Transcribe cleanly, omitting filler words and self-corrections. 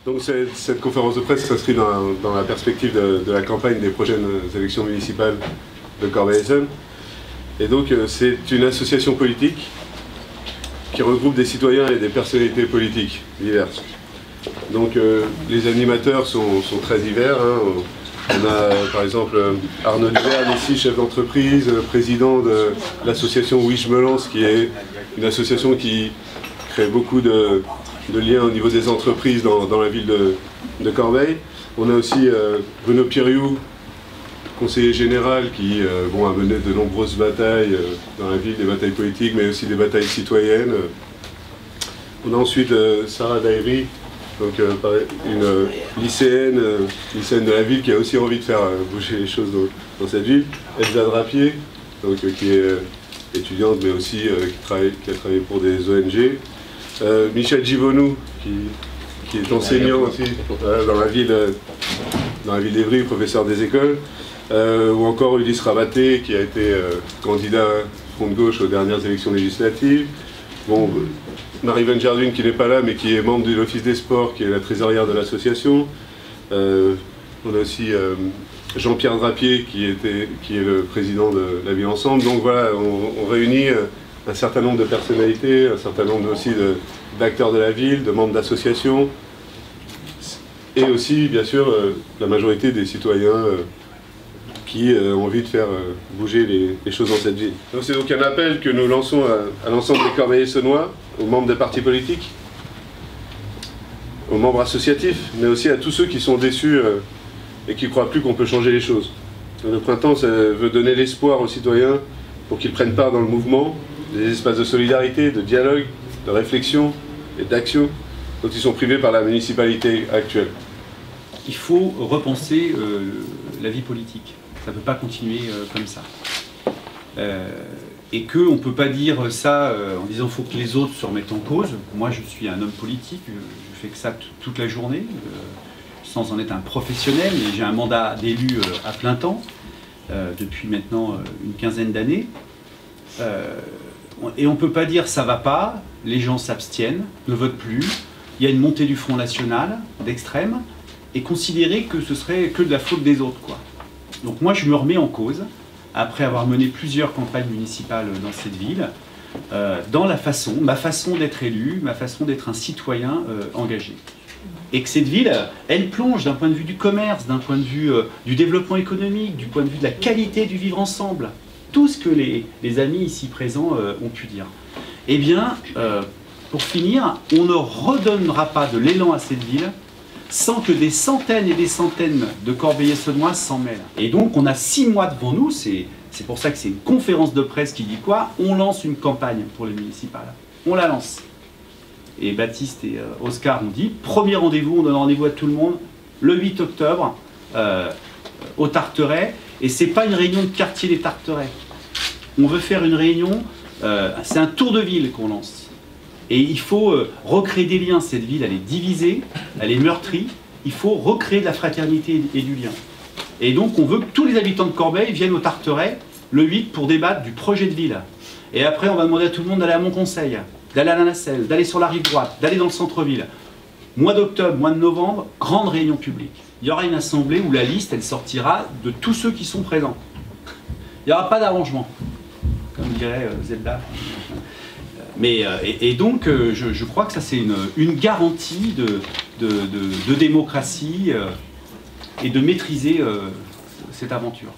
Donc cette conférence de presse s'inscrit dans la perspective de la campagne des prochaines élections municipales de Corbeil-Essonnes. Et donc c'est une association politique qui regroupe des citoyens et des personnalités politiques diverses. Donc les animateurs sont très divers. On a par exemple Arnaud Duverne ici, chef d'entreprise, président de l'association Oui Je Me Lance, qui est une association qui crée beaucoup de liens au niveau des entreprises dans la ville de Corbeil. On a aussi Bruno Piriou, conseiller général, qui a mené de nombreuses batailles dans la ville, des batailles politiques, mais aussi des batailles citoyennes. On a ensuite Sarah Daïri, donc une lycéenne de la ville qui a aussi envie de faire bouger les choses dans cette ville. Elsa Drapier, donc, qui est étudiante, mais aussi qui a travaillé pour des ONG. Michel Givonou, qui est enseignant aussi dans la ville d'Evry, professeur des écoles. Ou encore Ulysse Rabaté, qui a été candidat Front de Gauche aux dernières élections législatives. Bon, Marie-Ven Jardine, qui n'est pas là, mais qui est membre de l'Office des Sports, qui est la trésorière de l'association. On a aussi Jean-Pierre Drapier, qui est le président de la Ville Ensemble. Donc voilà, on réunit un certain nombre de personnalités, un certain nombre aussi d'acteurs de la ville, de membres d'associations, et aussi, bien sûr, la majorité des citoyens qui ont envie de faire bouger les choses dans cette ville. C'est donc un appel que nous lançons à l'ensemble des Corbeil-Essonnois, aux membres des partis politiques, aux membres associatifs, mais aussi à tous ceux qui sont déçus et qui ne croient plus qu'on peut changer les choses. Le printemps, ça veut donner l'espoir aux citoyens pour qu'ils prennent part dans le mouvement, des espaces de solidarité, de dialogue, de réflexion et d'action dont ils sont privés par la municipalité actuelle. Il faut repenser la vie politique. Ça ne peut pas continuer comme ça. Et qu'on ne peut pas dire ça en disant qu'il faut que les autres se remettent en cause. Moi, je suis un homme politique, je fais que ça toute la journée, sans en être un professionnel, et j'ai un mandat d'élu à plein temps, depuis maintenant une quinzaine d'années. Et on ne peut pas dire ça va pas, les gens s'abstiennent, ne votent plus, il y a une montée du Front National, d'extrême, et considérer que ce serait que de la faute des autres, quoi. Donc moi je me remets en cause, après avoir mené plusieurs campagnes municipales dans cette ville, dans ma façon d'être élu, ma façon d'être un citoyen engagé. Et que cette ville, elle plonge d'un point de vue du commerce, d'un point de vue du développement économique, du point de vue de la qualité du vivre ensemble. Tout ce que les amis ici présents ont pu dire. Eh bien, pour finir, on ne redonnera pas de l'élan à cette ville sans que des centaines et des centaines de Corbeil-Essonnois s'en mêlent. Et donc, on a 6 mois devant nous, c'est pour ça que c'est une conférence de presse qui dit quoi? On lance une campagne pour les municipales. On la lance. Et Baptiste et Oscar ont dit, premier rendez-vous, on donne rendez-vous à tout le monde, le 8 octobre, au Tarteret. Et c'est pas une réunion de quartier des Tarterets. On veut faire une réunion, c'est un tour de ville qu'on lance. Et il faut recréer des liens. Cette ville, elle est divisée, elle est meurtrie. Il faut recréer de la fraternité et du lien. Et donc, on veut que tous les habitants de Corbeil viennent au Tarteret le 8 pour débattre du projet de ville. Et après, on va demander à tout le monde d'aller à Montconseil, d'aller à la Nacelle, d'aller sur la rive droite, d'aller dans le centre-ville. Mois d'octobre, mois de novembre, grande réunion publique. Il y aura une assemblée où la liste, elle sortira de tous ceux qui sont présents. Il n'y aura pas d'arrangement, comme dirait Zelda. Mais, et donc, je crois que ça, c'est une garantie de démocratie et de maîtriser cette aventure.